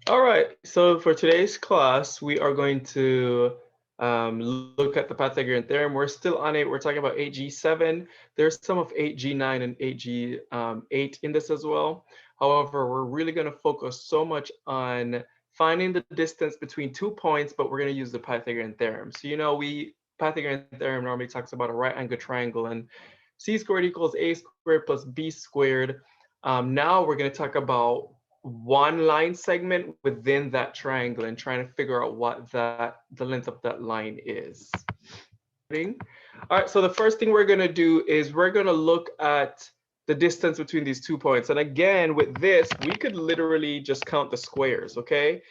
All right, so for today's class, we are going to look at the Pythagorean theorem. We're still on it. We're talking about 8G7. There's some of 8G9 and 8G8 in this as well. However, we're really going to focus so much on finding the distance between 2 points, but we're going to use the Pythagorean theorem. So, Pythagorean theorem normally talks about a right angle triangle and c squared equals a squared plus b squared. Now we're going to talk about one line segment within that triangle and trying to figure out what the length of that line is. All right, so the first thing we're going to do is we're going to look at the distance between these 2 points. And again, with this, we could literally just count the squares, okay?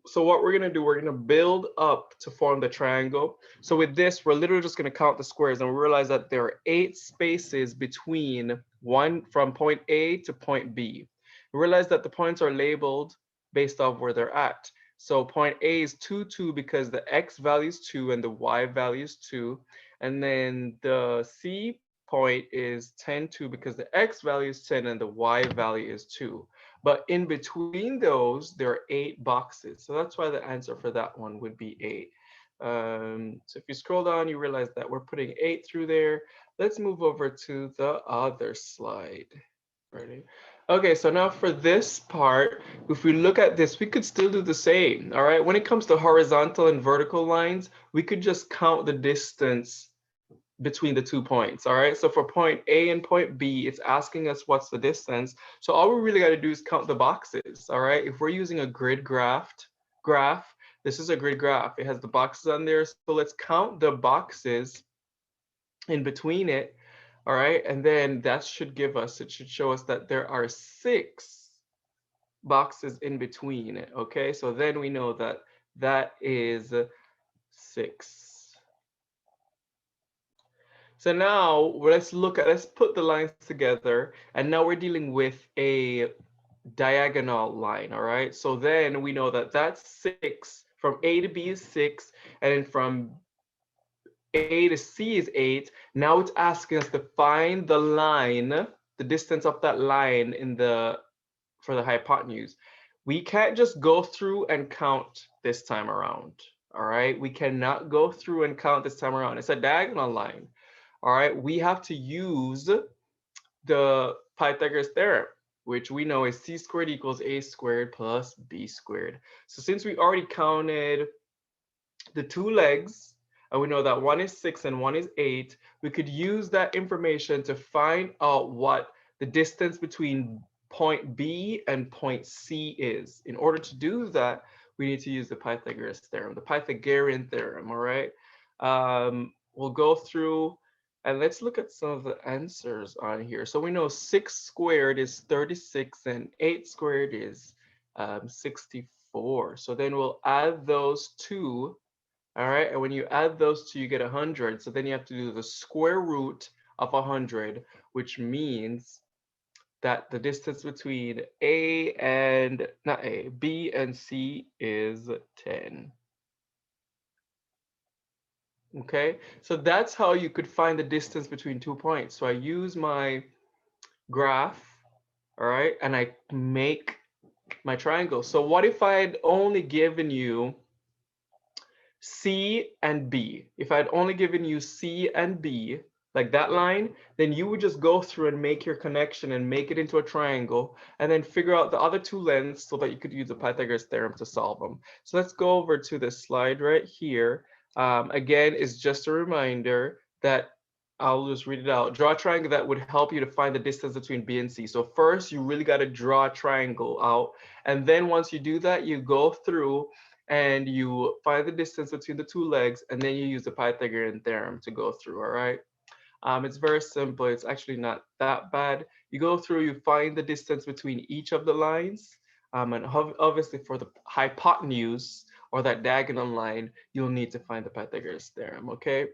So what we're going to do, we're going to build up to form the triangle. So with this, we're literally just going to count the squares and we realize that there are 8 spaces between from point A to point B. We realize that the points are labeled based off where they're at. So point A is 2, 2 because the x value is 2 and the y value is 2. And then the C point is 10, 2 because the x value is 10 and the y value is 2. But in between those, there are 8 boxes. So that's why the answer for that one would be 8. So if you scroll down, you realize that we're putting 8 through there. Let's move over to the other slide. Ready? Okay, so now for this part, if we look at this, we could still do the same. All right, when it comes to horizontal and vertical lines, we could just count the distance between the 2 points. All right, so for point A and point B, it's asking us what's the distance. So all we really got to do is count the boxes. All right, if we're using a grid graph, this is a grid graph. It has the boxes on there. So let's count the boxes in between it. All right, and then that should give us, it should show us that there are 6 boxes in between it. Okay, so then we know that that is 6. So now let's put the lines together. And now we're dealing with a diagonal line, all right? So then we know that that's 6. From A to B is 6. And then from A to C is 8. Now it's asking us to find the line, the distance of that line for the hypotenuse. We can't just go through and count this time around, all right? We cannot go through and count this time around. It's a diagonal line. All right, we have to use the Pythagorean theorem, which we know is c squared equals a squared plus b squared. So since we already counted the 2 legs, and we know that one is 6 and one is 8, we could use that information to find out what the distance between point B and point C is. In order to do that, we need to use the Pythagorean theorem, all right? We'll go through and let's look at some of the answers on here. So we know 6 squared is 36 and 8 squared is 64. So then we'll add those two. All right, and when you add those two, you get 100. So then you have to do the square root of 100, which means that the distance between B and C is 10. Okay, so that's how you could find the distance between 2 points. So I use my graph, all right, and I make my triangle. So what if I had only given you C and B? If I'd only given you C and B, like that line, then you would just go through and make your connection and make it into a triangle and then figure out the other 2 lengths so that you could use the Pythagorean theorem to solve them. So let's go over to this slide right here. Again, it's just a reminder that I'll just read it out. Draw a triangle that would help you to find the distance between B and C. So first, you really got to draw a triangle out. And then once you do that, you go through and you find the distance between the 2 legs, and then you use the Pythagorean theorem to go through, all right? It's very simple. It's actually not that bad. You go through, you find the distance between each of the lines, and obviously for the hypotenuse, or that diagonal line, you'll need to find the Pythagorean theorem, okay?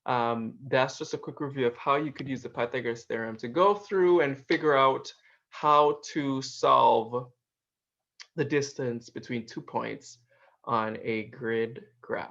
That's just a quick review of how you could use the Pythagorean theorem to go through and figure out how to solve the distance between 2 points on a grid graph.